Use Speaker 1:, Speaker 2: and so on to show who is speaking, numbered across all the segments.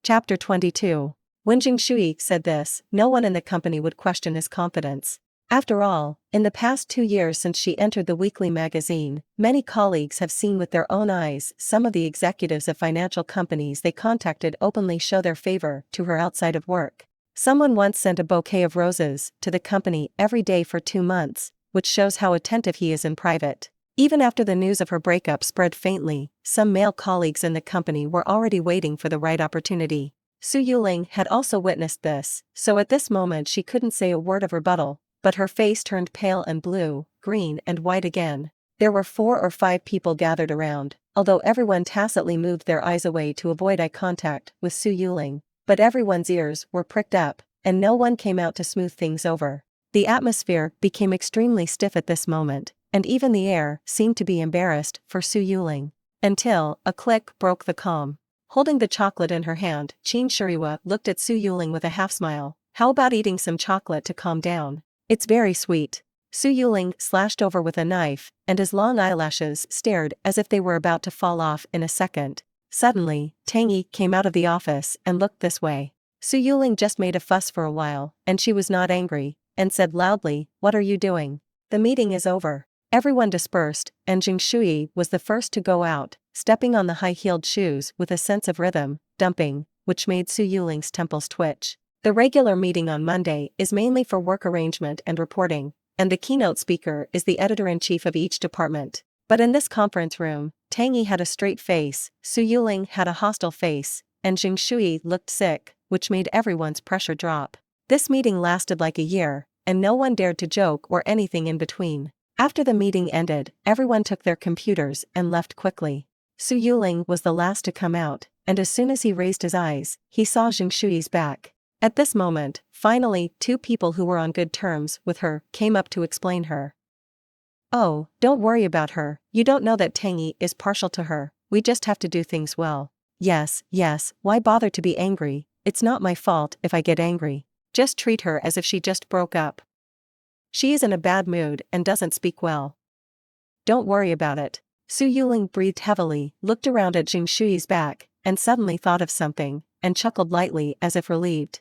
Speaker 1: Chapter 22. When Shuyi said this, no one in the company would question his confidence. After all, in the past 2 years since she entered the weekly magazine, many colleagues have seen with their own eyes some of the executives of financial companies they contacted openly show their favor to her outside of work. Someone once sent a bouquet of roses to the company every day for 2 months, which shows how attentive he is in private. Even after the news of her breakup spread faintly, some male colleagues in the company were already waiting for the right opportunity. Shuyi had also witnessed this, so at this moment she couldn't say a word of rebuttal, but her face turned pale and blue, green and white again. There were 4 or 5 people gathered around, although everyone tacitly moved their eyes away to avoid eye contact with Shuyi, but everyone's ears were pricked up, and no one came out to smooth things over. The atmosphere became extremely stiff at this moment, and even the air seemed to be embarrassed for Shuyi. Until a click broke the calm. Holding the chocolate in her hand, Shuyi looked at Shuyi with a half-smile. How about eating some chocolate to calm down? It's very sweet. Shuyi slashed over with a knife, and his long eyelashes stared as if they were about to fall off in a second. Suddenly, Tangy came out of the office and looked this way. Shuyi just made a fuss for a while, and she was not angry, and said loudly, "What are you doing? The meeting is over." Everyone dispersed, and Shuyi was the first to go out, stepping on the high-heeled shoes with a sense of rhythm, dumping, which made Shuyi's temples twitch. The regular meeting on Monday is mainly for work arrangement and reporting, and the keynote speaker is the editor-in-chief of each department. But in this conference room, Tangy had a straight face, Shuyi had a hostile face, and Shuyi looked sick, which made everyone's pressure drop. This meeting lasted like a year, and no one dared to joke or anything in between. After the meeting ended, everyone took their computers and left quickly. Shuyi was the last to come out, and as soon as he raised his eyes, he saw Shuyi's back. At this moment, finally, 2 people who were on good terms with her came up to explain her. "Oh, don't worry about her, you don't know that Tangy is partial to her, we just have to do things well." Yes, why bother to be angry? It's not my fault if I get angry. Just treat her as if she just broke up. She is in a bad mood and doesn't speak well. Don't worry about it. Shuyi breathed heavily, looked around at Shuyi's back, and suddenly thought of something, and chuckled lightly as if relieved.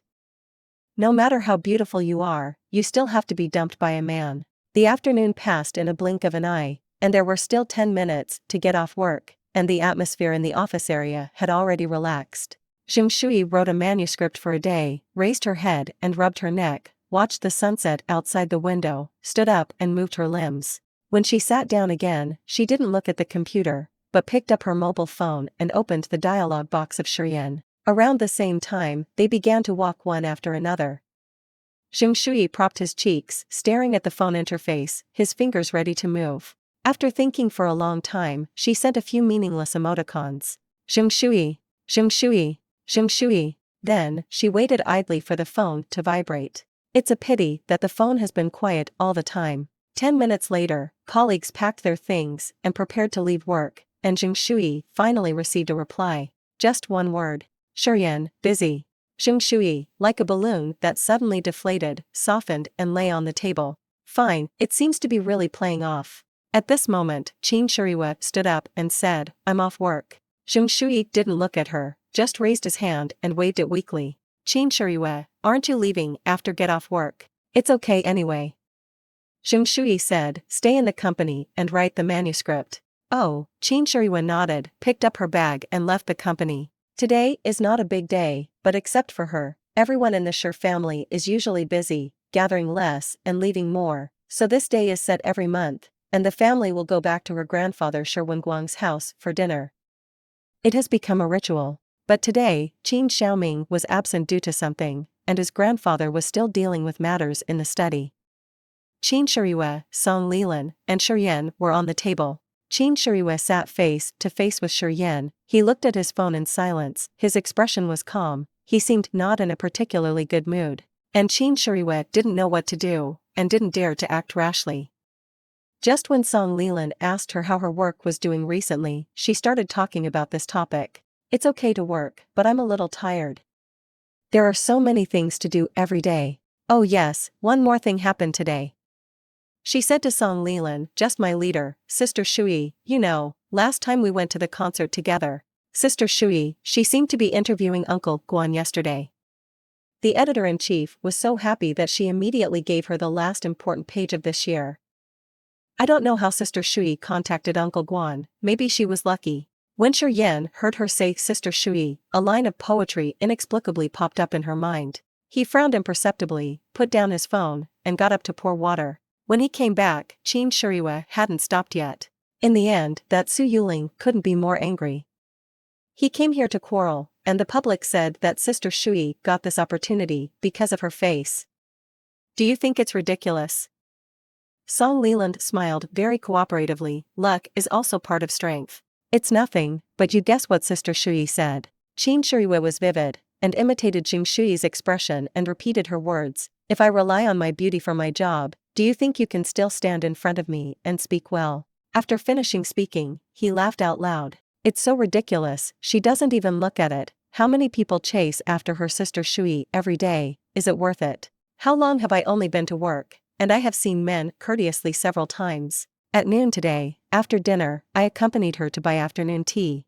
Speaker 1: No matter how beautiful you are, you still have to be dumped by a man. The afternoon passed in a blink of an eye, and there were still 10 minutes to get off work, and the atmosphere in the office area had already relaxed. Shuyi wrote a manuscript for a day, raised her head and rubbed her neck, watched the sunset outside the window, stood up and moved her limbs. When she sat down again, she didn't look at the computer, but picked up her mobile phone and opened the dialog box of Shi Yan. Around the same time, they began to walk one after another. Shuyi propped his cheeks, staring at the phone interface, his fingers ready to move. After thinking for a long time, she sent a few meaningless emoticons. Shuyi. Then, she waited idly for the phone to vibrate. It's a pity that the phone has been quiet all the time. 10 minutes later, colleagues packed their things and prepared to leave work, and Shuyi finally received a reply. Just one word. Shi Yan, busy. Shuyi, like a balloon that suddenly deflated, softened and lay on the table. Fine, it seems to be really playing off. At this moment, Shuyi stood up and said, "I'm off work." Shuyi didn't look at her, just raised his hand and waved it weakly. "Shuyi, aren't you leaving after get off work? It's okay anyway." Shuyi said, "Stay in the company and write the manuscript." Oh, Shuyi nodded, picked up her bag and left the company. Today is not a big day, but except for her, everyone in the Shi family is usually busy, gathering less and leaving more, so this day is set every month, and the family will go back to her grandfather Shi Yan's house for dinner. It has become a ritual. But today, Qin Xiaoming was absent due to something, and his grandfather was still dealing with matters in the study. Shuyi, Song Lilan, and Shi Yan were on the table. Shuyi sat face to face with Shi Yan. He looked at his phone in silence, his expression was calm, he seemed not in a particularly good mood. And Shuyi didn't know what to do, and didn't dare to act rashly. Just when Song Lilan asked her how her work was doing recently, she started talking about this topic. "It's okay to work, but I'm a little tired. There are so many things to do every day. Oh yes, one more thing happened today." She said to Song Lilan, "Just my leader, Sister Shuyi, you know, last time we went to the concert together." Sister Shuyi, she seemed to be interviewing Uncle Guan yesterday. The editor-in-chief was so happy that she immediately gave her the last important page of this year. I don't know how Sister Shuyi contacted Uncle Guan, maybe she was lucky. When Shi Yan heard her say Sister Shuyi, a line of poetry inexplicably popped up in her mind. He frowned imperceptibly, put down his phone, and got up to pour water. When he came back, Qin Shiyue hadn't stopped yet. In the end, that Su Yuling couldn't be more angry. He came here to quarrel, and the public said that Sister Shuyi got this opportunity because of her face. Do you think it's ridiculous? Song Leland smiled very cooperatively. Luck is also part of strength. It's nothing, but you guess what Sister Shuyi said. Qin Shiyue was vivid, and imitated Qin Shuyi's expression and repeated her words. If I rely on my beauty for my job, do you think you can still stand in front of me and speak well? After finishing speaking, he laughed out loud. It's so ridiculous, she doesn't even look at it. How many people chase after her Sister Shuyi every day? Is it worth it? How long have I only been to work? And I have seen men courteously several times. At noon today, after dinner, I accompanied her to buy afternoon tea.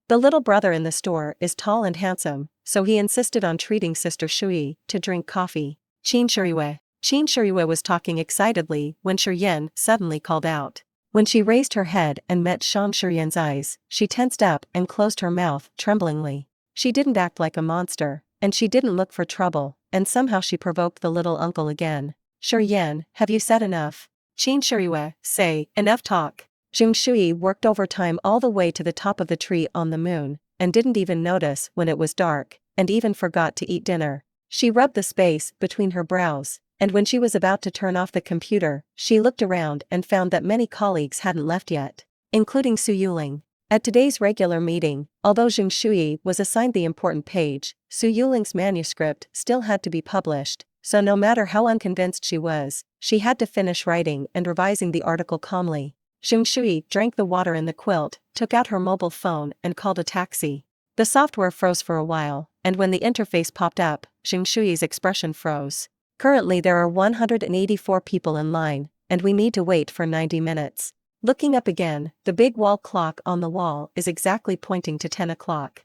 Speaker 1: The little brother in the store is tall and handsome, so he insisted on treating Sister Shuyi to drink coffee. Qin Shiyue was talking excitedly when Shi Yan suddenly called out. When she raised her head and met Shi Yan's eyes, she tensed up and closed her mouth tremblingly. She didn't act like a monster, and she didn't look for trouble, and somehow she provoked the little uncle again. Shi Yan, have you said enough? Qin Shiyue, say, enough talk. Qin Shuyi worked overtime all the way to the top of the tree on the moon, and didn't even notice when it was dark, and even forgot to eat dinner. She rubbed the space between her brows, and when she was about to turn off the computer, she looked around and found that many colleagues hadn't left yet, including Su Yuling. At today's regular meeting, although Qin Shuyi was assigned the important page, Su Yuling's manuscript still had to be published, so no matter how unconvinced she was, she had to finish writing and revising the article calmly. Qin Shuyi drank the water in the quilt, took out her mobile phone and called a taxi. The software froze for a while, and when the interface popped up, Qin Shuyi's expression froze. Currently there are 184 people in line, and we need to wait for 90 minutes. Looking up again, the big wall clock on the wall is exactly pointing to 10 o'clock.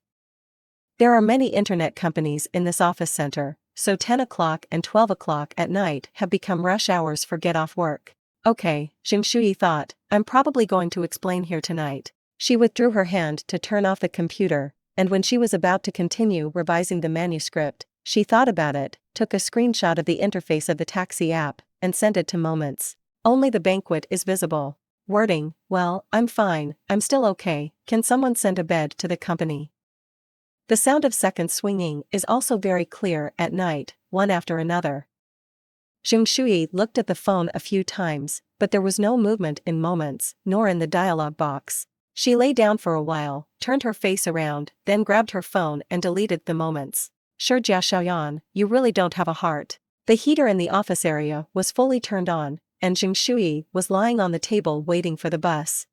Speaker 1: There are many internet companies in this office center, so 10 o'clock and 12 o'clock at night have become rush hours for get-off work. Okay, Qin Shuyi thought, I'm probably going to explain here tonight. She withdrew her hand to turn off the computer, and when she was about to continue revising the manuscript, she thought about it, took a screenshot of the interface of the taxi app, and sent it to Moments. Only the banquet is visible. Wording, well, I'm fine, I'm still okay, can someone send a bed to the company? The sound of seconds swinging is also very clear at night, one after another. Qin Shuyi looked at the phone a few times, but there was no movement in Moments, nor in the dialog box. She lay down for a while, turned her face around, then grabbed her phone and deleted the Moments. Shi Yan, you really don't have a heart. The heater in the office area was fully turned on, and Qin Shuyi was lying on the table waiting for the bus.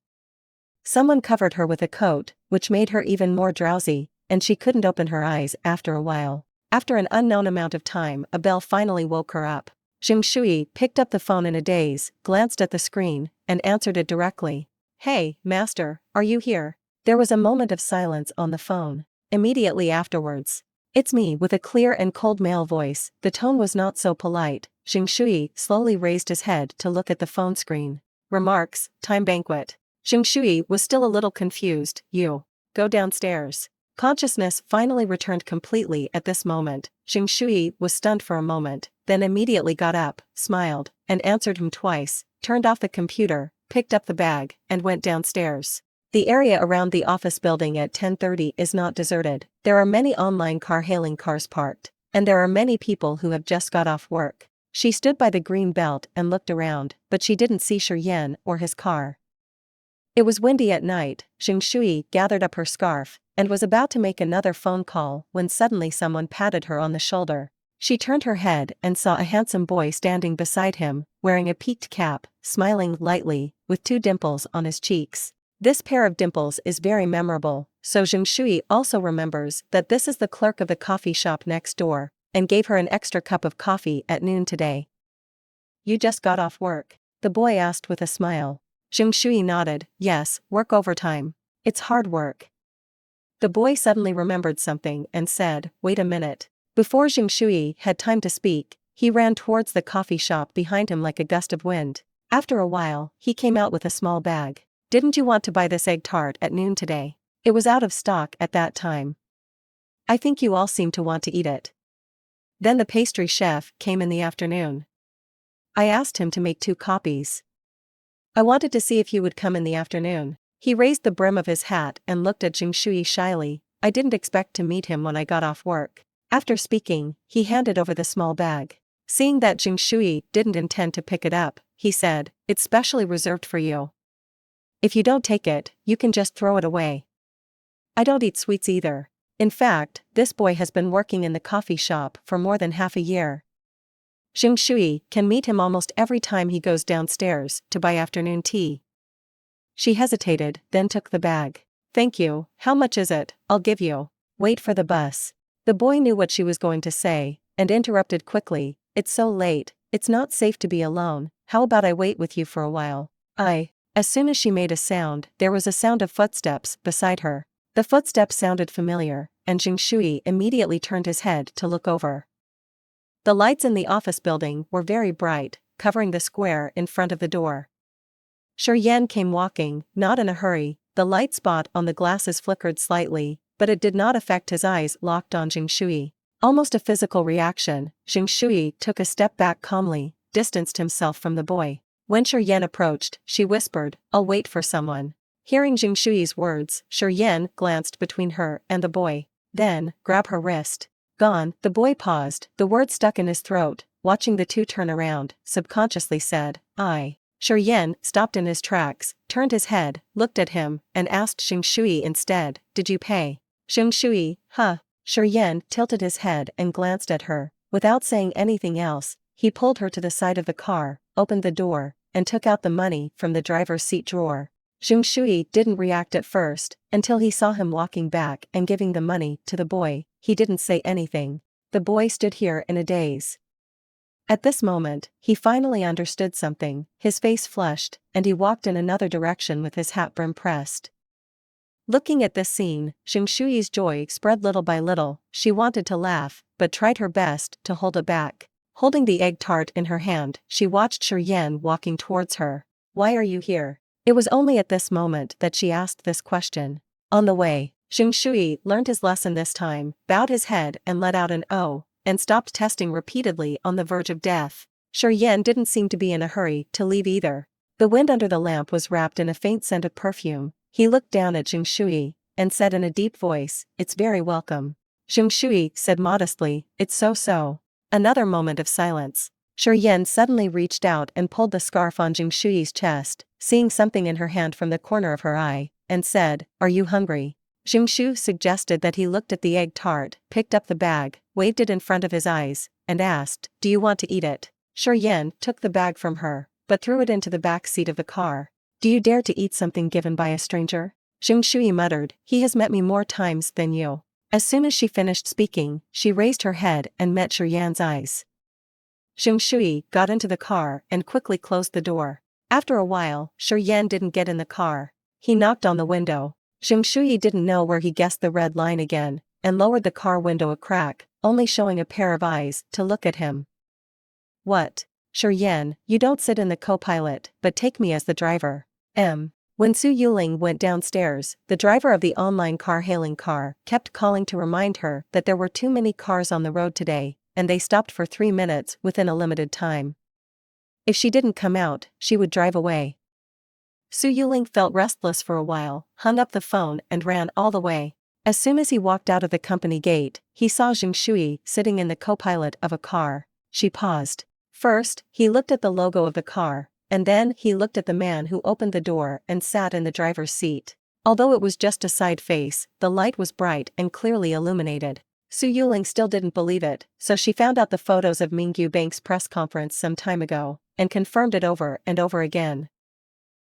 Speaker 1: Someone covered her with a coat, which made her even more drowsy, and she couldn't open her eyes after a while. After an unknown amount of time, a bell finally woke her up. Qin Shuyi picked up the phone in a daze, glanced at the screen, and answered it directly. Hey, master, are you here? There was a moment of silence on the phone. Immediately afterwards, it's me, with a clear and cold male voice. The tone was not so polite. Qin Shuyi slowly raised his head to look at the phone screen. Remarks, time banquet. Qin Shuyi was still a little confused. You. Go downstairs. Consciousness finally returned completely at this moment. Qin Shuyi was stunned for a moment, then immediately got up, smiled, and answered him twice, turned off the computer, picked up the bag, and went downstairs. The area around the office building at 10:30 is not deserted. There are many online car-hailing cars parked, and there are many people who have just got off work. She stood by the green belt and looked around, but she didn't see Shi Yan or his car. It was windy at night. Qin Shuyi gathered up her scarf, and was about to make another phone call when suddenly someone patted her on the shoulder. She turned her head and saw a handsome boy standing beside him, wearing a peaked cap, smiling lightly, with 2 dimples on his cheeks. This pair of dimples is very memorable, so Qin Shuyi also remembers that this is the clerk of the coffee shop next door, and gave her an extra cup of coffee at noon today. You just got off work? The boy asked with a smile. Qin Shuyi nodded. Yes, work overtime. It's hard work. The boy suddenly remembered something and said, "Wait a minute." Before Shuyi had time to speak, he ran towards the coffee shop behind him like a gust of wind. After a while, he came out with a small bag. "Didn't you want to buy this egg tart at noon today? It was out of stock at that time. I think you all seem to want to eat it." Then the pastry chef came in the afternoon. I asked him to make 2 copies. I wanted to see if you would come in the afternoon. He raised the brim of his hat and looked at Shuyi shyly. I didn't expect to meet him when I got off work. After speaking, he handed over the small bag. Seeing that Shuyi didn't intend to pick it up, he said, "It's specially reserved for you. If you don't take it, you can just throw it away. I don't eat sweets either. In fact, this boy has been working in the coffee shop for more than half a year. Shuyi can meet him almost every time he goes downstairs to buy afternoon tea." She hesitated, then took the bag. "Thank you, how much is it? I'll give you." "Wait for the bus." The boy knew what she was going to say, and interrupted quickly, "It's so late, it's not safe to be alone, how about I wait with you for a while?" As soon as she made a sound, there was a sound of footsteps beside her. The footsteps sounded familiar, and Shuyi immediately turned his head to look over. The lights in the office building were very bright, covering the square in front of the door. Shi Yan came walking, not in a hurry. The light spot on the glasses flickered slightly, but it did not affect his eyes locked on Shuyi. Almost a physical reaction, Shuyi took a step back calmly, distanced himself from the boy. When Shi Yan approached, she whispered, "I'll wait for someone." Hearing Shuyi's words, Shi Yan glanced between her and the boy. Then, "Grab her wrist." "Gone." The boy paused, the word stuck in his throat. Watching the two turn around, subconsciously said, "I." Shi Yan stopped in his tracks, turned his head, looked at him, and asked Shuyi instead, "Did you pay?" Shuyi, huh? Shi Yan tilted his head and glanced at her. Without saying anything else, he pulled her to the side of the car, opened the door, and took out the money from the driver's seat drawer. Shuyi didn't react at first, until he saw him walking back and giving the money to the boy. He didn't say anything. The boy stood here in a daze. At this moment, he finally understood something. His face flushed, and he walked in another direction with his hat brim pressed. Looking at this scene, Shuyi's joy spread little by little. She wanted to laugh, but tried her best to hold it back. Holding the egg tart in her hand, she watched Shi Yan walking towards her. "Why are you here?" It was only at this moment that she asked this question. On the way, Shuyi learned his lesson this time, bowed his head and let out an "oh," and stopped testing repeatedly on the verge of death. Shi Yan didn't seem to be in a hurry to leave either. The wind under the lamp was wrapped in a faint scent of perfume. He looked down at Shuyi and said in a deep voice, "It's very welcome." Shuyi said modestly, "It's so." Another moment of silence. Shi Yan suddenly reached out and pulled the scarf on Shuyi's chest, seeing something in her hand from the corner of her eye, and said, "Are you hungry?" Shu suggested that he looked at the egg tart, picked up the bag, waved it in front of his eyes, and asked, "Do you want to eat it?" Shi Yan took the bag from her, but threw it into the back seat of the car. "Do you dare to eat something given by a stranger?" Shuyi muttered, "He has met me more times than you." As soon as she finished speaking, she raised her head and met Shi Yan's eyes. Shuyi got into the car and quickly closed the door. After a while, Shi Yan didn't get in the car. He knocked on the window. Shuyi didn't know where he guessed the red line again, and lowered the car window a crack, only showing a pair of eyes to look at him. "What? Shi Yan, you don't sit in the co-pilot, but take me as the driver." When Su Yuling went downstairs, the driver of the online car-hailing car kept calling to remind her that there were too many cars on the road today, and they stopped for 3 minutes within a limited time. If she didn't come out, she would drive away. Su Yuling felt restless for a while, hung up the phone and ran all the way. As soon as he walked out of the company gate, he saw Shuyi sitting in the co-pilot of a car. She paused. First, he looked at the logo of the car, and then he looked at the man who opened the door and sat in the driver's seat. Although it was just a side face, the light was bright and clearly illuminated. Su Yuling still didn't believe it, so she found out the photos of Mingyu Bank's press conference some time ago, and confirmed it over and over again.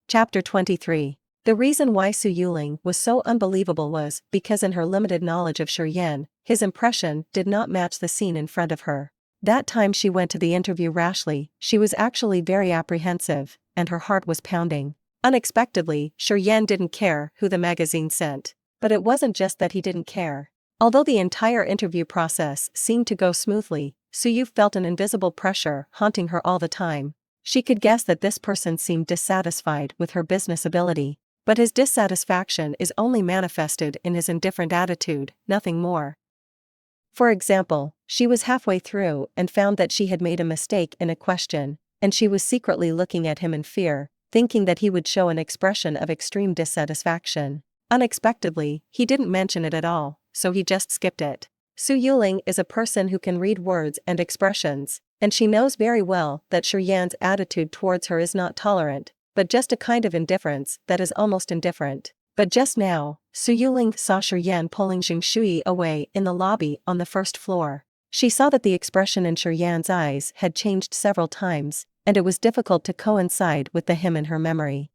Speaker 1: Chapter 23. The reason why Su Yuling was so unbelievable was because in her limited knowledge of Shi Yan, his impression did not match the scene in front of her. That time she went to the interview rashly, she was actually very apprehensive, and her heart was pounding. Unexpectedly, Shi Yan didn't care who the magazine sent. But it wasn't just that he didn't care. Although the entire interview process seemed to go smoothly, Shuyi felt an invisible pressure haunting her all the time. She could guess that this person seemed dissatisfied with her business ability. But his dissatisfaction is only manifested in his indifferent attitude, nothing more. For example, she was halfway through and found that she had made a mistake in a question, and she was secretly looking at him in fear, thinking that he would show an expression of extreme dissatisfaction. Unexpectedly, he didn't mention it at all, so he just skipped it. Su Yuling is a person who can read words and expressions, and she knows very well that Shi Yan's attitude towards her is not tolerant, but just a kind of indifference that is almost indifferent. But just now, Su Yuling saw Shi Yan pulling Shuyi away in the lobby on the first floor. She saw that the expression in Shi Yan's eyes had changed several times, and it was difficult to coincide with the him in her memory.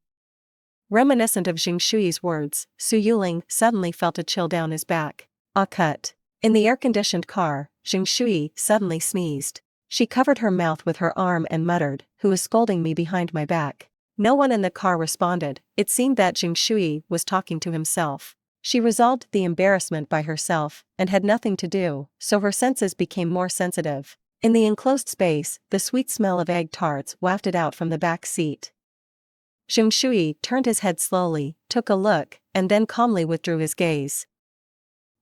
Speaker 1: Reminiscent of Shuyi's words, Su Yuling suddenly felt a chill down his back. Ah, cut. In the air-conditioned car, Shuyi suddenly sneezed. She covered her mouth with her arm and muttered, "Who is scolding me behind my back?" No one in the car responded. It seemed that Shuyi was talking to himself. She resolved the embarrassment by herself, and had nothing to do, so her senses became more sensitive. In the enclosed space, the sweet smell of egg tarts wafted out from the back seat. Shuyi turned his head slowly, took a look, and then calmly withdrew his gaze.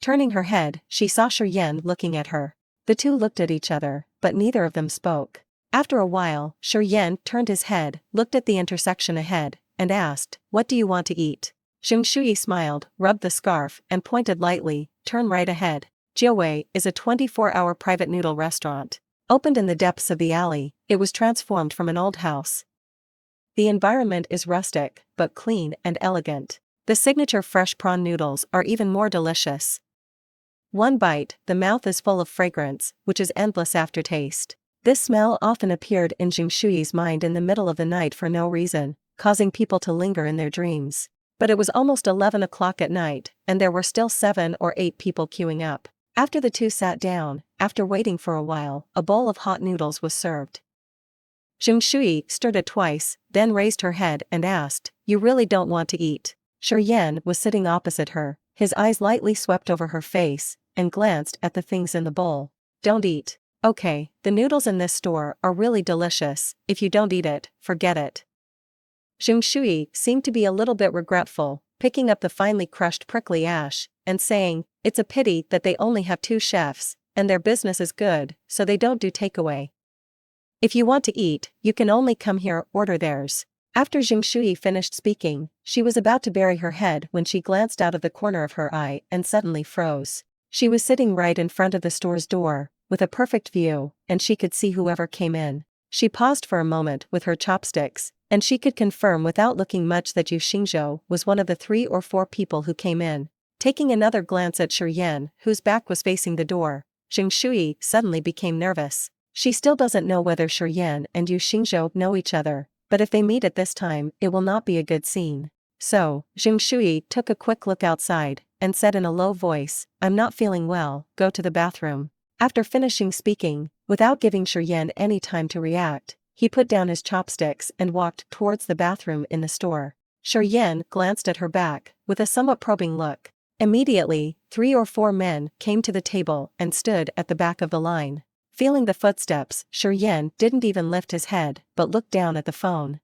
Speaker 1: Turning her head, she saw Shi Yan looking at her. The two looked at each other, but neither of them spoke. After a while, Shi Yan turned his head, looked at the intersection ahead, and asked, "What do you want to eat?" Shuyi smiled, rubbed the scarf, and pointed lightly, "Turn right ahead." Jiawei is a 24-hour private noodle restaurant. Opened in the depths of the alley, it was transformed from an old house. The environment is rustic, but clean and elegant. The signature fresh prawn noodles are even more delicious. One bite, the mouth is full of fragrance, which is endless aftertaste. This smell often appeared in Shuyi's mind in the middle of the night for no reason, causing people to linger in their dreams. But it was almost 11 o'clock at night, and there were still 7 or 8 people queuing up. After the two sat down, after waiting for a while, a bowl of hot noodles was served. Shuyi stirred it twice, then raised her head and asked, "You really don't want to eat?" Shi Yan was sitting opposite her, his eyes lightly swept over her face, and glanced at the things in the bowl. "Don't eat. Okay, the noodles in this store are really delicious. If you don't eat it, forget it." Shuyi seemed to be a little bit regretful, picking up the finely crushed prickly ash, and saying, "It's a pity that they only have 2 chefs, and their business is good, so they don't do takeaway. If you want to eat, you can only come here, order theirs." After Shuyi finished speaking, she was about to bury her head when she glanced out of the corner of her eye and suddenly froze. She was sitting right in front of the store's door, with a perfect view, and she could see whoever came in. She paused for a moment with her chopsticks, and she could confirm without looking much that Yu Xingzhou was one of the 3 or 4 people who came in. Taking another glance at Shi Yan, whose back was facing the door, Shuyi suddenly became nervous. She still doesn't know whether Shi Yan and Yu Xingzhou know each other, but if they meet at this time, it will not be a good scene. So, Shuyi took a quick look outside, and said in a low voice, "I'm not feeling well, go to the bathroom." After finishing speaking, without giving Shi Yan any time to react, he put down his chopsticks and walked towards the bathroom in the store. Shi Yan glanced at her back, with a somewhat probing look. Immediately, 3 or 4 men came to the table and stood at the back of the line. Feeling the footsteps, Shi Yan didn't even lift his head, but looked down at the phone.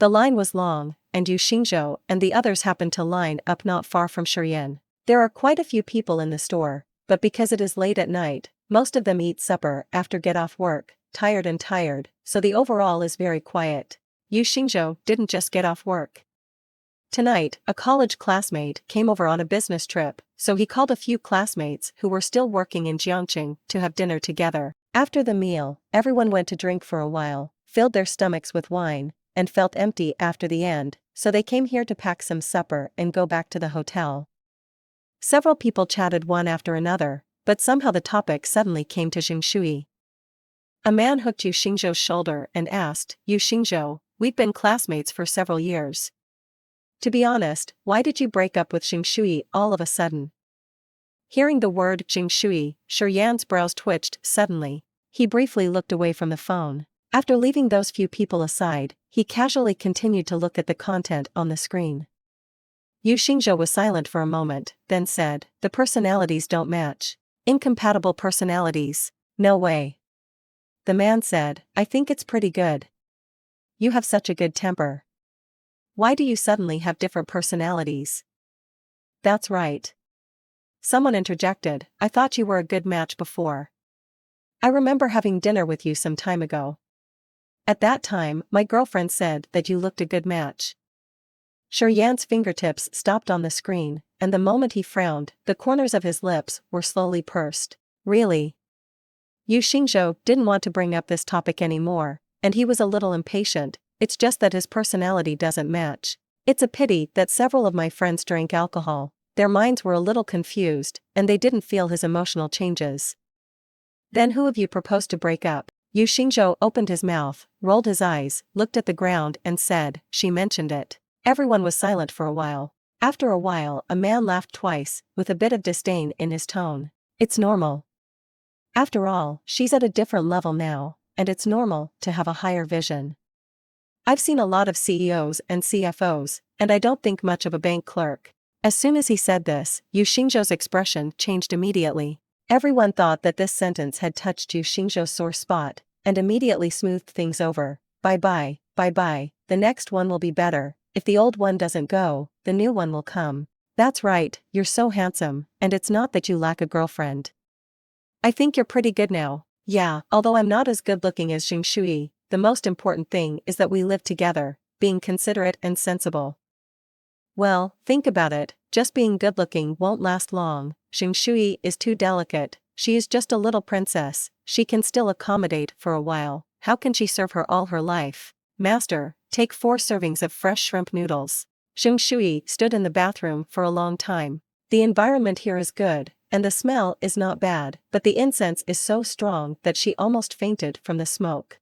Speaker 1: The line was long, and Yu Xingzhou and the others happened to line up not far from Shi Yan. There are quite a few people in the store, but because it is late at night, most of them eat supper after get off work, tired, so the overall is very quiet. Yu Xingzhou didn't just get off work. Tonight, a college classmate came over on a business trip, so he called a few classmates who were still working in Jiangqing to have dinner together. After the meal, everyone went to drink for a while, filled their stomachs with wine, and felt empty after the end, so they came here to pack some supper and go back to the hotel. Several people chatted one after another, but somehow the topic suddenly came to Shuyi. A man hooked Yu Xingzhou's shoulder and asked, "Yu Xingzhou, we've been classmates for several years. To be honest, why did you break up with Shuyi all of a sudden?" Hearing the word Shuyi, Shi Yan's brows twitched suddenly. He briefly looked away from the phone. After leaving those few people aside, he casually continued to look at the content on the screen. Yu Xingzhou was silent for a moment, then said, the personalities don't match. Incompatible personalities. No way. The man said, I think it's pretty good. You have such a good temper. Why do you suddenly have different personalities? That's right. Someone interjected, I thought you were a good match before. I remember having dinner with you some time ago. At that time, my girlfriend said that you looked a good match. Shi Yan's fingertips stopped on the screen, and the moment he frowned, the corners of his lips were slowly pursed. Really? Yu Xingzhou didn't want to bring up this topic anymore, and he was a little impatient. It's just that his personality doesn't match. It's a pity that several of my friends drank alcohol. Their minds were a little confused, and they didn't feel his emotional changes. Then who of you proposed to break up? Yu Xingzhou opened his mouth, rolled his eyes, looked at the ground and said, she mentioned it. Everyone was silent for a while. After a while, a man laughed twice, with a bit of disdain in his tone. It's normal. After all, she's at a different level now, and it's normal to have a higher vision. I've seen a lot of CEOs and CFOs, and I don't think much of a bank clerk. As soon as he said this, Yu Xingzhou's expression changed immediately. Everyone thought that this sentence had touched Yu Xingzhou's sore spot, and immediately smoothed things over. Bye-bye, bye-bye, the next one will be better. If the old one doesn't go, the new one will come. That's right, you're so handsome, and it's not that you lack a girlfriend. I think you're pretty good now. Yeah, although I'm not as good looking as Shuyi, the most important thing is that we live together, being considerate and sensible. Well, think about it, just being good looking won't last long. Shuyi is too delicate, she is just a little princess, she can still accommodate for a while. How can she serve her all her life? Master, take 4 servings of fresh shrimp noodles. Shuyi stood in the bathroom for a long time. The environment here is good, and the smell is not bad, but the incense is so strong that she almost fainted from the smoke.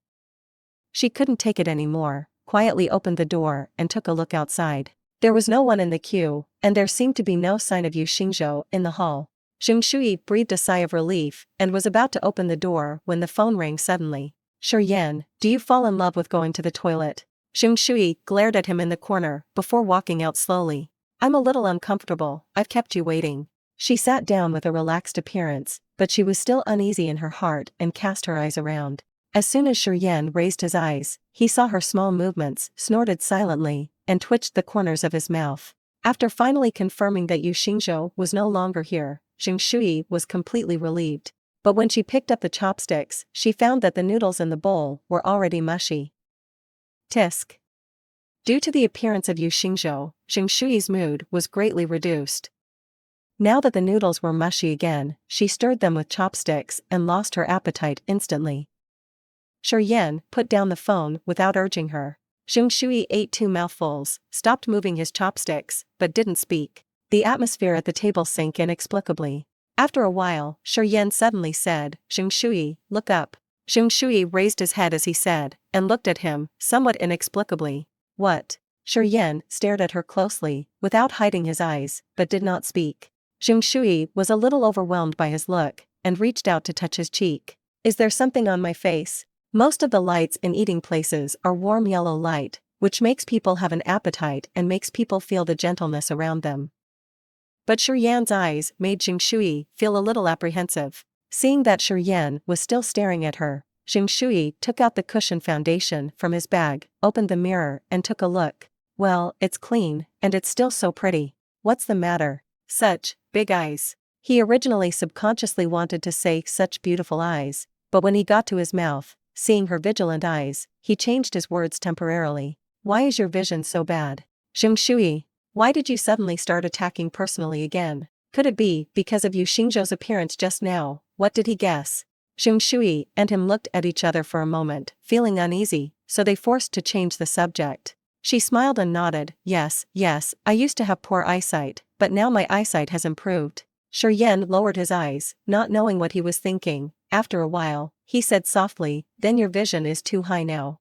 Speaker 1: She couldn't take it anymore, quietly opened the door and took a look outside. There was no one in the queue, and there seemed to be no sign of Yu Xingzhou in the hall. Shuyi breathed a sigh of relief and was about to open the door when the phone rang suddenly. Shi Yan, do you fall in love with going to the toilet? Shuyi glared at him in the corner before walking out slowly. I'm a little uncomfortable, I've kept you waiting. She sat down with a relaxed appearance, but she was still uneasy in her heart and cast her eyes around. As soon as Shi Yan raised his eyes, he saw her small movements, snorted silently, and twitched the corners of his mouth. After finally confirming that Yu Xingzhou was no longer here, Shuyi was completely relieved. But when she picked up the chopsticks, she found that the noodles in the bowl were already mushy. Tisk. Due to the appearance of Yu Xingzhou, Shuy's mood was greatly reduced. Now that the noodles were mushy again, she stirred them with chopsticks and lost her appetite instantly. Shi Yan put down the phone without urging her. Shuyi ate 2 mouthfuls, stopped moving his chopsticks, but didn't speak. The atmosphere at the table sank inexplicably. After a while, Shi Yan suddenly said, Shuyi, look up. Shuyi raised his head as he said, and looked at him, somewhat inexplicably. What? Shi Yan stared at her closely, without hiding his eyes, but did not speak. Shuyi was a little overwhelmed by his look, and reached out to touch his cheek. Is there something on my face? Most of the lights in eating places are warm yellow light, which makes people have an appetite and makes people feel the gentleness around them. But Shi Yan's eyes made Shuyi feel a little apprehensive. Seeing that Shi Yan was still staring at her, Shuyi took out the cushion foundation from his bag, opened the mirror and took a look. Well, it's clean, and it's still so pretty. What's the matter? Such big eyes. He originally subconsciously wanted to say such beautiful eyes, but when he got to his mouth, seeing her vigilant eyes, he changed his words temporarily. Why is your vision so bad? Shuyi, why did you suddenly start attacking personally again? Could it be because of Yu Xingzhou's appearance just now? What did he guess? Shuyi and him looked at each other for a moment, feeling uneasy, so they forced to change the subject. She smiled and nodded, yes, I used to have poor eyesight, but now my eyesight has improved. Shi Yan lowered his eyes, not knowing what he was thinking. After a while, he said softly, then your vision is too high now.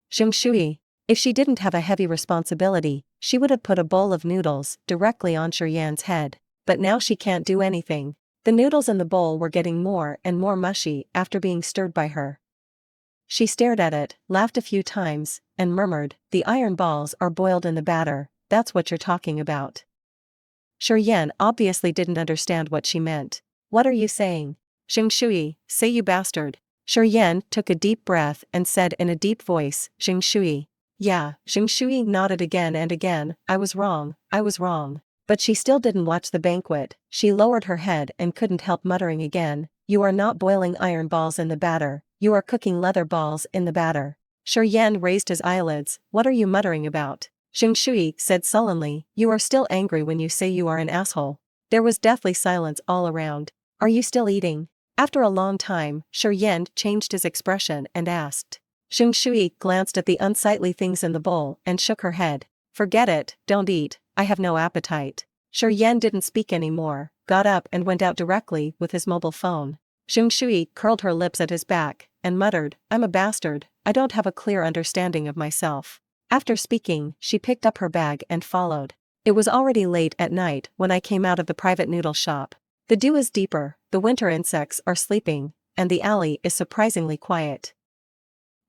Speaker 1: Shuyi, if she didn't have a heavy responsibility, she would have put a bowl of noodles directly on Shi Yan's head. But now she can't do anything. The noodles in the bowl were getting more and more mushy after being stirred by her. She stared at it, laughed a few times, and murmured, the iron balls are boiled in the batter, that's what you're talking about. Shi Yan obviously didn't understand what she meant. What are you saying? Shuyi, say you bastard. Shi Yan took a deep breath and said in a deep voice, Shuyi. Yeah, Shuyi nodded again and again, I was wrong. But she still didn't watch the banquet. She lowered her head and couldn't help muttering again, you are not boiling iron balls in the batter, you are cooking leather balls in the batter. Shi Yan raised his eyelids, what are you muttering about? Shuyi said sullenly, you are still angry when you say you are an asshole. There was deathly silence all around. Are you still eating? After a long time, Shi Yan changed his expression and asked. Shuyi glanced at the unsightly things in the bowl and shook her head. Forget it, don't eat, I have no appetite. Shi Yan didn't speak anymore, got up and went out directly with his mobile phone. Shuyi curled her lips at his back and muttered, I'm a bastard, I don't have a clear understanding of myself. After speaking, she picked up her bag and followed. It was already late at night when I came out of the private noodle shop. The dew is deeper, the winter insects are sleeping, and the alley is surprisingly quiet.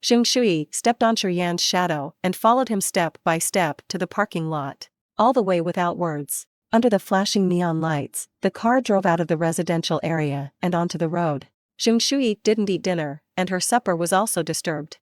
Speaker 1: Shuyi stepped on Shi Yan's shadow and followed him step by step to the parking lot. All the way without words. Under the flashing neon lights, the car drove out of the residential area and onto the road. Shuyi didn't eat dinner, and her supper was also disturbed.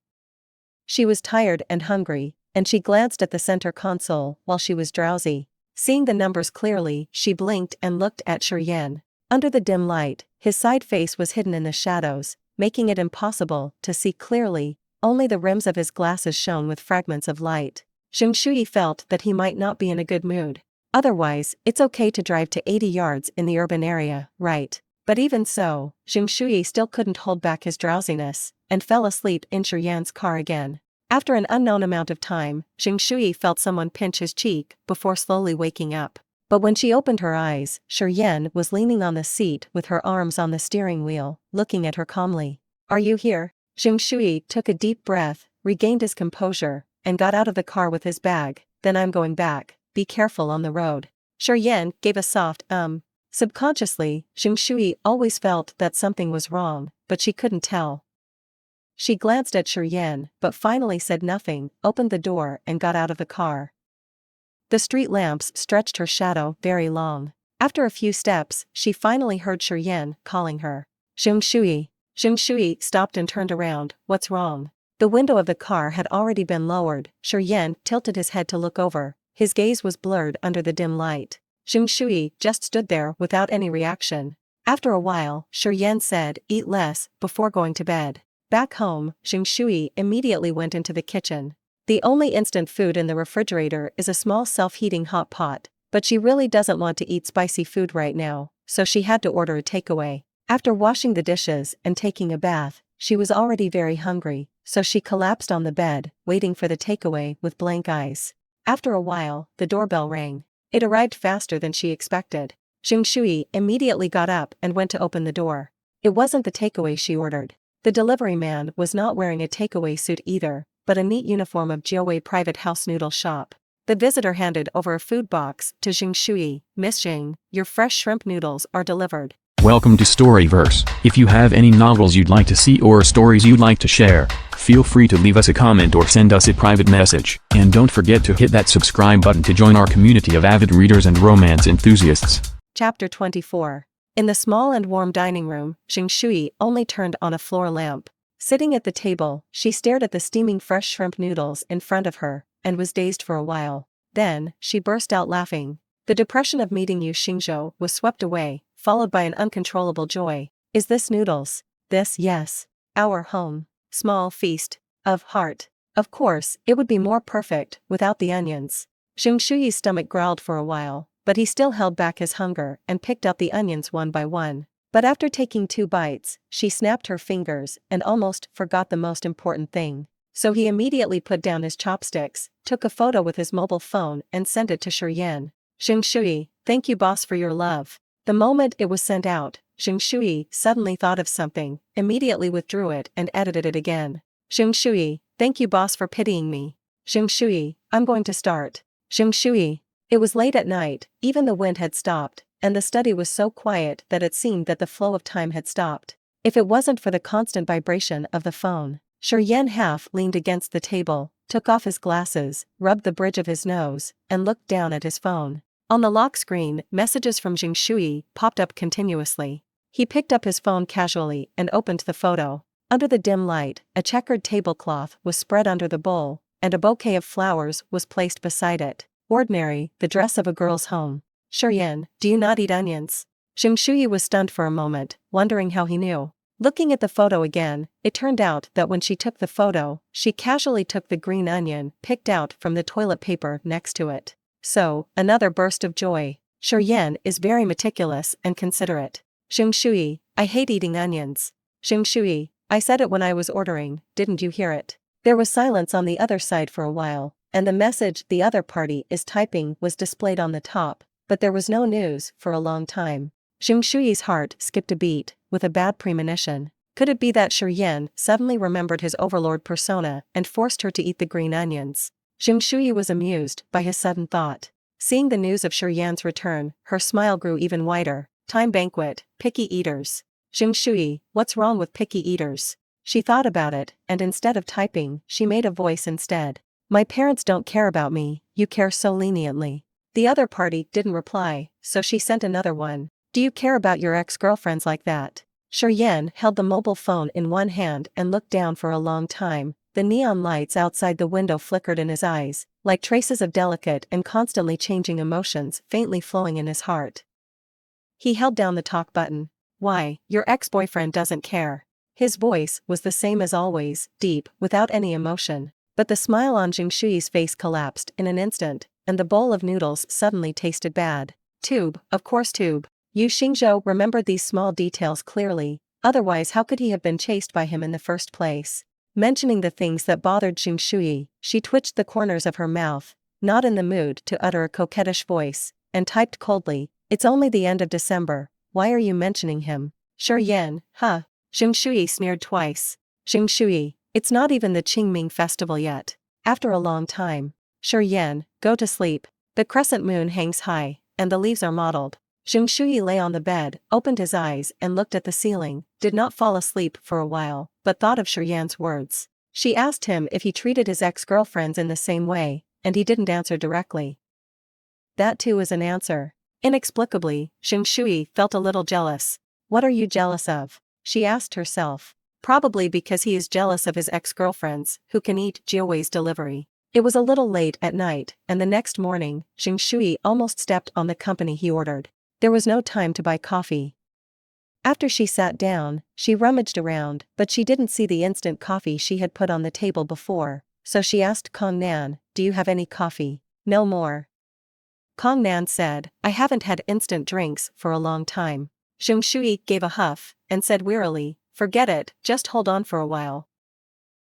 Speaker 1: She was tired and hungry, and she glanced at the center console while she was drowsy. Seeing the numbers clearly, she blinked and looked at Shi Yan. Under the dim light, his side face was hidden in the shadows, making it impossible to see clearly, only the rims of his glasses shone with fragments of light. Shuyi felt that he might not be in a good mood. Otherwise, it's okay to drive to 80 yards in the urban area, right? But even so, Shuyi still couldn't hold back his drowsiness, and fell asleep in Shi Yan's car again. After an unknown amount of time, Shuyi felt someone pinch his cheek before slowly waking up. But when she opened her eyes, Shi Yan was leaning on the seat with her arms on the steering wheel, looking at her calmly. Are you here? Shuyi took a deep breath, regained his composure, and got out of the car with his bag. Then I'm going back, be careful on the road. Shi Yan gave a soft Subconsciously, Shuyi always felt that something was wrong, but she couldn't tell. She glanced at Shi Yan, but finally said nothing, opened the door and got out of the car. The street lamps stretched her shadow very long. After a few steps, she finally heard Shi Yan calling her. Shuyi. Shuyi stopped and turned around, what's wrong? The window of the car had already been lowered. Shi Yan tilted his head to look over, his gaze was blurred under the dim light. Shuyi just stood there without any reaction. After a while, Shi Yan said, eat less, before going to bed. Back home, Shuyi immediately went into the kitchen. The only instant food in the refrigerator is a small self-heating hot pot, but she really doesn't want to eat spicy food right now, so she had to order a takeaway. After washing the dishes and taking a bath, she was already very hungry, so she collapsed on the bed, waiting for the takeaway with blank eyes. After a while, the doorbell rang. It arrived faster than she expected. Shuyi immediately got up and went to open the door. It wasn't the takeaway she ordered. The delivery man was not wearing a takeaway suit either, but a neat uniform of Jiawei private house noodle shop. The visitor handed over a food box to Shuyi. Miss Xing, your fresh shrimp noodles are delivered.
Speaker 2: Welcome to Storyverse. If you have any novels you'd like to see or stories you'd like to share, feel free to leave us a comment or send us a private message. And don't forget to hit that subscribe button to join our community of avid readers and romance enthusiasts.
Speaker 1: Chapter 24. In the small and warm dining room, Shuyi only turned on a floor lamp. Sitting at the table, she stared at the steaming fresh shrimp noodles in front of her, and was dazed for a while. Then, she burst out laughing. The depression of meeting Yu Xingzhou was swept away, followed by an uncontrollable joy. Is this noodles? This, yes. Our home. Small feast. Of heart. Of course, it would be more perfect without the onions. Shuyi's stomach growled for a while, but he still held back his hunger and picked out the onions one by one. But after taking 2 bites, she snapped her fingers and almost forgot the most important thing. So he immediately put down his chopsticks, took a photo with his mobile phone and sent it to Shi Yan. Shuyi, thank you boss for your love. The moment it was sent out, Shuyi suddenly thought of something, immediately withdrew it and edited it again. Shuyi, thank you boss for pitying me. Shuyi, I'm going to start. Shuyi. It was late at night, even the wind had stopped, and the study was so quiet that it seemed that the flow of time had stopped. If it wasn't for the constant vibration of the phone, Shi Yan half leaned against the table, took off his glasses, rubbed the bridge of his nose, and looked down at his phone. On the lock screen, messages from Shuyi popped up continuously. He picked up his phone casually and opened the photo. Under the dim light, a checkered tablecloth was spread under the bowl, and a bouquet of flowers was placed beside it. Ordinary, the dress of a girl's home. Shi Yan, do you not eat onions? Shuyi was stunned for a moment, wondering how he knew. Looking at the photo again, it turned out that when she took the photo, she casually took the green onion picked out from the toilet paper next to it. So, another burst of joy. Shi Yan is very meticulous and considerate. Shuyi, I hate eating onions. Shuyi, I said it when I was ordering, didn't you hear it? There was silence on the other side for a while, and the message the other party is typing was displayed on the top, but there was no news for a long time. Shuyi's heart skipped a beat, with a bad premonition. Could it be that Shi Yan suddenly remembered his overlord persona and forced her to eat the green onions? Shuyi was amused by his sudden thought. Seeing the news of Shi Yan's return, her smile grew even wider. Time banquet, picky eaters. Shuyi, what's wrong with picky eaters? She thought about it, and instead of typing, she made a voice instead. My parents don't care about me, you care so leniently. The other party didn't reply, so she sent another one. Do you care about your ex-girlfriends like that? Shi Yan held the mobile phone in one hand and looked down for a long time. The neon lights outside the window flickered in his eyes, like traces of delicate and constantly changing emotions faintly flowing in his heart. He held down the talk button. Why, your ex-boyfriend doesn't care. His voice was the same as always, deep, without any emotion. But the smile on Shuyi's face collapsed in an instant, and the bowl of noodles suddenly tasted bad. Tube, of course tube. Yu Xingzhou remembered these small details clearly, otherwise how could he have been chased by him in the first place? Mentioning the things that bothered Shuyi, she twitched the corners of her mouth, not in the mood to utter a coquettish voice, and typed coldly, it's only the end of December, why are you mentioning him? Shi Yan, huh? Shuyi sneered twice. Shuyi, it's not even the Qingming festival yet. After a long time. Shi Yan, go to sleep. The crescent moon hangs high, and the leaves are mottled. Shuyi lay on the bed, opened his eyes and looked at the ceiling, did not fall asleep for a while, but thought of Shi Yan's words. She asked him if he treated his ex-girlfriends in the same way, and he didn't answer directly. That too is an answer. Inexplicably, Shuyi felt a little jealous. What are you jealous of? She asked herself. Probably because he is jealous of his ex-girlfriends, who can eat Jiawei's delivery. It was a little late at night, and the next morning, Shuyi almost stepped on the company he ordered. There was no time to buy coffee. After she sat down, she rummaged around, but she didn't see the instant coffee she had put on the table before, so she asked Kong Nan, do you have any coffee? No more. Kong Nan said, I haven't had instant drinks for a long time. Shuyi gave a huff, and said wearily, forget it, just hold on for a while.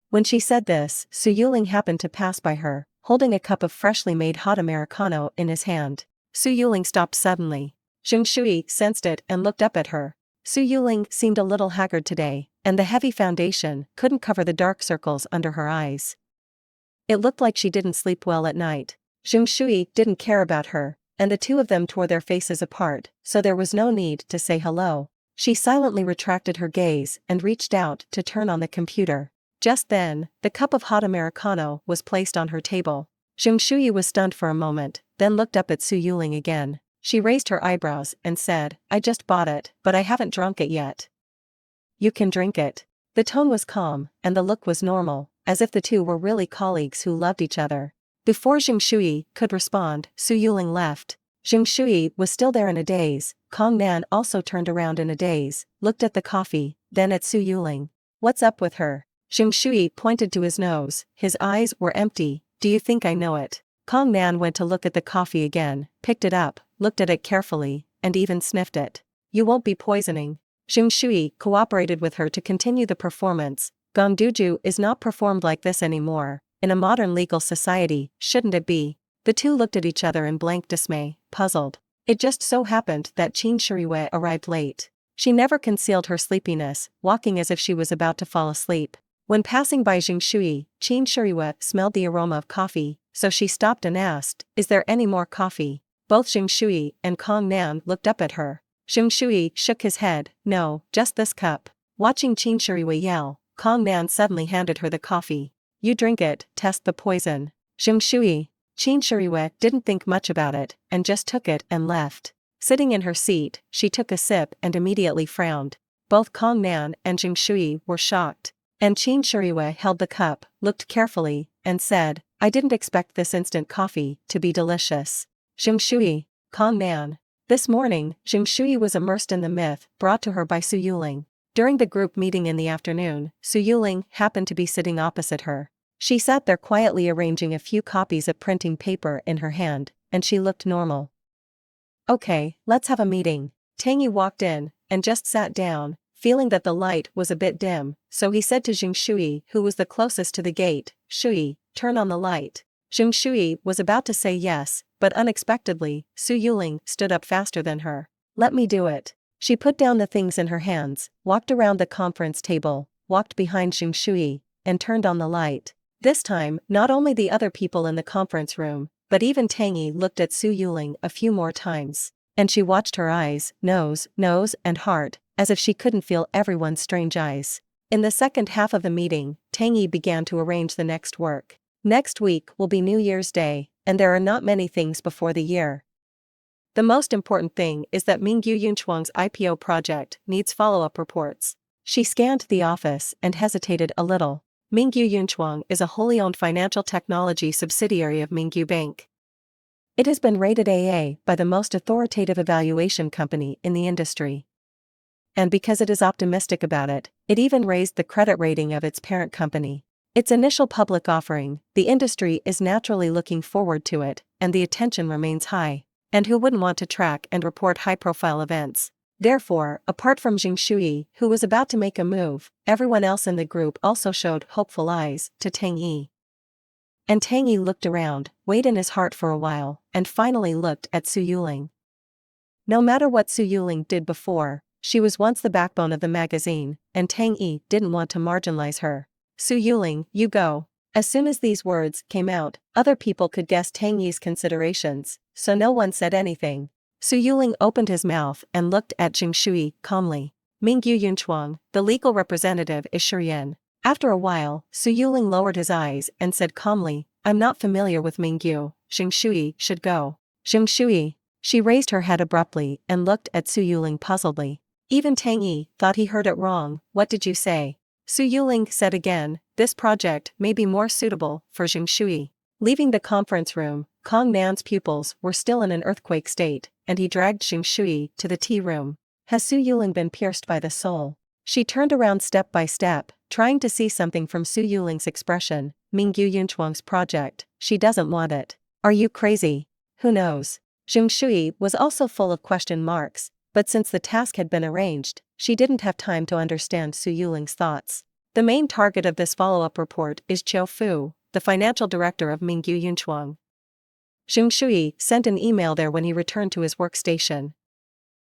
Speaker 1: When she said this, Su Yuling happened to pass by her, holding a cup of freshly made hot Americano in his hand. Su Yuling stopped suddenly. Shuyi sensed it and looked up at her. Su Yuling seemed a little haggard today, and the heavy foundation couldn't cover the dark circles under her eyes. It looked like she didn't sleep well at night. Shuyi didn't care about her, and the two of them tore their faces apart, so there was no need to say hello. She silently retracted her gaze and reached out to turn on the computer. Just then, the cup of hot Americano was placed on her table. Shuyi was stunned for a moment, then looked up at Su Yuling again. She raised her eyebrows and said, I just bought it, but I haven't drunk it yet. You can drink it. The tone was calm, and the look was normal, as if the two were really colleagues who loved each other. Before Shuyi could respond, Su Yuling left. Shuyi was still there in a daze. Kong Nan also turned around in a daze, looked at the coffee, then at Su Yuling. What's up with her? Shuyi pointed to his nose, his eyes were empty. Do you think I know it? Kong Nan went to look at the coffee again, picked it up, looked at it carefully, and even sniffed it. You won't be poisoning. Shuyi cooperated with her to continue the performance. Gongduju is not performed like this anymore. In a modern legal society, shouldn't it be? The two looked at each other in blank dismay, puzzled. It just so happened that Qin Shiriwei arrived late. She never concealed her sleepiness, walking as if she was about to fall asleep. When passing by Shuyi, Qin Shiriwei smelled the aroma of coffee, so she stopped and asked, is there any more coffee? Both Shuyi and Kong Nan looked up at her. Shuyi shook his head, no, just this cup. Watching Qin Shiriwei yell, Kong Nan suddenly handed her the coffee. You drink it, test the poison. Shuyi. Qin Shuriwe didn't think much about it, and just took it and left. Sitting in her seat, she took a sip and immediately frowned. Both Kong Nan and Shuyi were shocked. And Qin Shuriwe held the cup, looked carefully, and said, I didn't expect this instant coffee to be delicious. Shuyi. Kong Nan. This morning, Shuyi was immersed in the myth brought to her by Su Yuling. During the group meeting in the afternoon, Su Yuling happened to be sitting opposite her. She sat there quietly arranging a few copies of printing paper in her hand, and she looked normal. Okay, let's have a meeting. Tang Yi walked in, and just sat down, feeling that the light was a bit dim, so he said to Shuyi, who was the closest to the gate, Shuyi, turn on the light. Shuyi was about to say yes, but unexpectedly, Su Yuling stood up faster than her. Let me do it. She put down the things in her hands, walked around the conference table, walked behind Shuyi, and turned on the light. This time, not only the other people in the conference room, but even Tang Yi looked at Su Yuling a few more times. And she watched her eyes, nose, and heart, as if she couldn't feel everyone's strange eyes. In the second half of the meeting, Tang Yi began to arrange the next work. Next week will be New Year's Day, and there are not many things before the year. The most important thing is that Mingyu Yunchuang's IPO project needs follow-up reports. She scanned the office and hesitated a little. Mingyu Yunchuang is a wholly owned financial technology subsidiary of Mingyu Bank. It has been rated AA by the most authoritative evaluation company in the industry. And because it is optimistic about it, it even raised the credit rating of its parent company. Its initial public offering, the industry is naturally looking forward to it, and the attention remains high. And who wouldn't want to track and report high-profile events? Therefore, apart from Shuyi, who was about to make a move, everyone else in the group also showed hopeful eyes to Tang Yi. And Tang Yi looked around, weighed in his heart for a while, and finally looked at Su Yuling. No matter what Su Yuling did before, she was once the backbone of the magazine, and Tang Yi didn't want to marginalize her. Su Yuling, you go. As soon as these words came out, other people could guess Tang Yi's considerations, so no one said anything. Su Yuling opened his mouth and looked at Shuyi calmly. Mingyu Yunchuang, the legal representative, is Shi Yan. After a while, Su Yuling lowered his eyes and said calmly, I'm not familiar with Mingyu, Shuyi should go. Shuyi. She raised her head abruptly and looked at Su Yuling puzzledly. Even Tang Yi thought he heard it wrong. What did you say? Su Yuling said again, this project may be more suitable for Shuyi. Leaving the conference room, Kong Nan's pupils were still in an earthquake state, and he dragged Shuyi to the tea room. Has Su Yuling been pierced by the soul? She turned around step by step, trying to see something from Su Yuling's expression. Mingyu Yunchuang's project, she doesn't want it. Are you crazy? Who knows? Shuyi was also full of question marks, but since the task had been arranged, she didn't have time to understand Su Yuling's thoughts. The main target of this follow-up report is Qiu Fu, the financial director of Mingyu Yunchuang. Shuyi sent an email there when he returned to his workstation.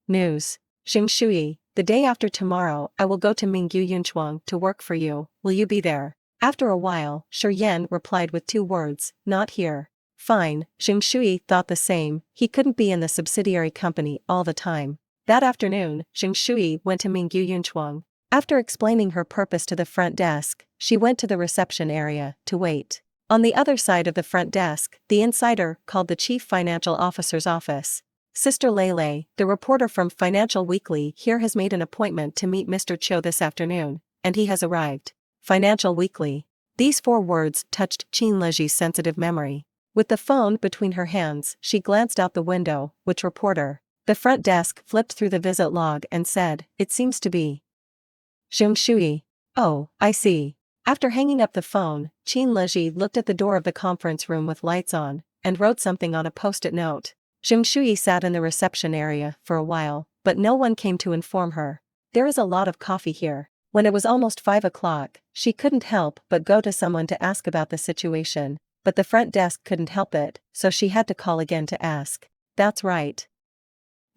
Speaker 1: News. Shuyi, the day after tomorrow I will go to Mingyu Yunchuang to work for you, will you be there? After a while, Shi Yan replied with 2 words, not here. Fine, Shuyi thought the same, he couldn't be in the subsidiary company all the time. That afternoon, Shuyi went to Mingyu Yunchuang. After explaining her purpose to the front desk, she went to the reception area to wait. On the other side of the front desk, the insider called the chief financial officer's office. Sister Lele, the reporter from Financial Weekly here has made an appointment to meet Mr. Cho this afternoon, and he has arrived. Financial Weekly. These 4 words touched Qin Leji's sensitive memory. With the phone between her hands, she glanced out the window. Which reporter? The front desk flipped through the visit log and said, it seems to be Shuyi. Oh, I see. After hanging up the phone, Qin Leji looked at the door of the conference room with lights on, and wrote something on a post-it note. Shuyi sat in the reception area for a while, but no one came to inform her. There is a lot of coffee here. When it was almost 5 o'clock, she couldn't help but go to someone to ask about the situation, but the front desk couldn't help it, so she had to call again to ask. That's right.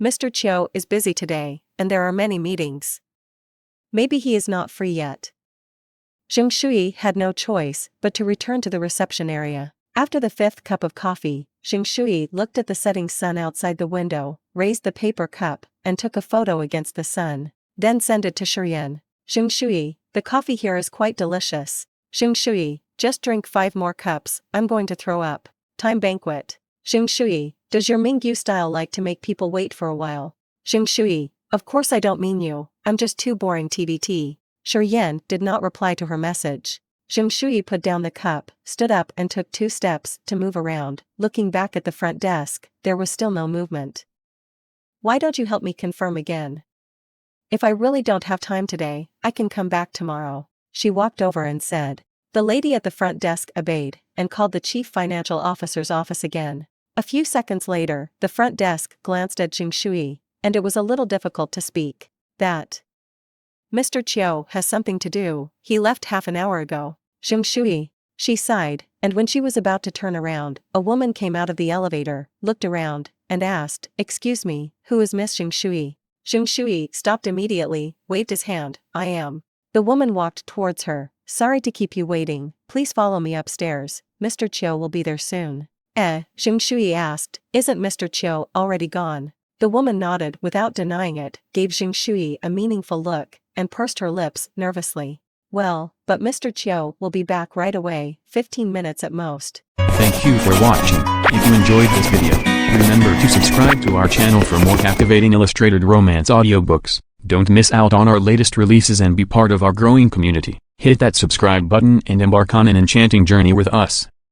Speaker 1: Mr. Cho is busy today, and there are many meetings. Maybe he is not free yet. Shuyi had no choice but to return to the reception area. After the 5th cup of coffee, Shuyi looked at the setting sun outside the window, raised the paper cup, and took a photo against the sun, then sent it to Shi Yan. Shuyi, The coffee here is quite delicious. Shuyi, just drink 5 more cups, I'm going to throw up. Time banquet. Shuyi, does your Mingyu style like to make people wait for a while? Shuyi, of course I don't mean you, I'm just too boring TBT. Shi Yan did not reply to her message. Shuyi put down the cup, stood up and took 2 steps to move around. Looking back at the front desk, there was still no movement. Why don't you help me confirm again? If I really don't have time today, I can come back tomorrow. She walked over and said. The lady at the front desk obeyed, and called the chief financial officer's office again. A few seconds later, the front desk glanced at Shuyi, and it was a little difficult to speak. That Mr. Chiu has something to do, he left half an hour ago. Shuyi. She sighed, and when she was about to turn around, a woman came out of the elevator, looked around, and asked, "Excuse me, who is Miss Shuyi?" Shuyi stopped immediately, waved his hand, "I am." The woman walked towards her. "Sorry to keep you waiting, please follow me upstairs, Mr. Chiu will be there soon." Shuyi asked, "Isn't Mr. Chiu already gone?" The woman nodded without denying it, gave Shuyi a meaningful look, and pursed her lips nervously. "Well, but Mr. Chiu will be back right away, 15 minutes at most."
Speaker 2: Thank you for watching. If you enjoyed this video, remember to subscribe to our channel for more captivating illustrated romance audiobooks. Don't miss out on our latest releases and be part of our growing community. Hit that subscribe button and embark on an enchanting journey with us.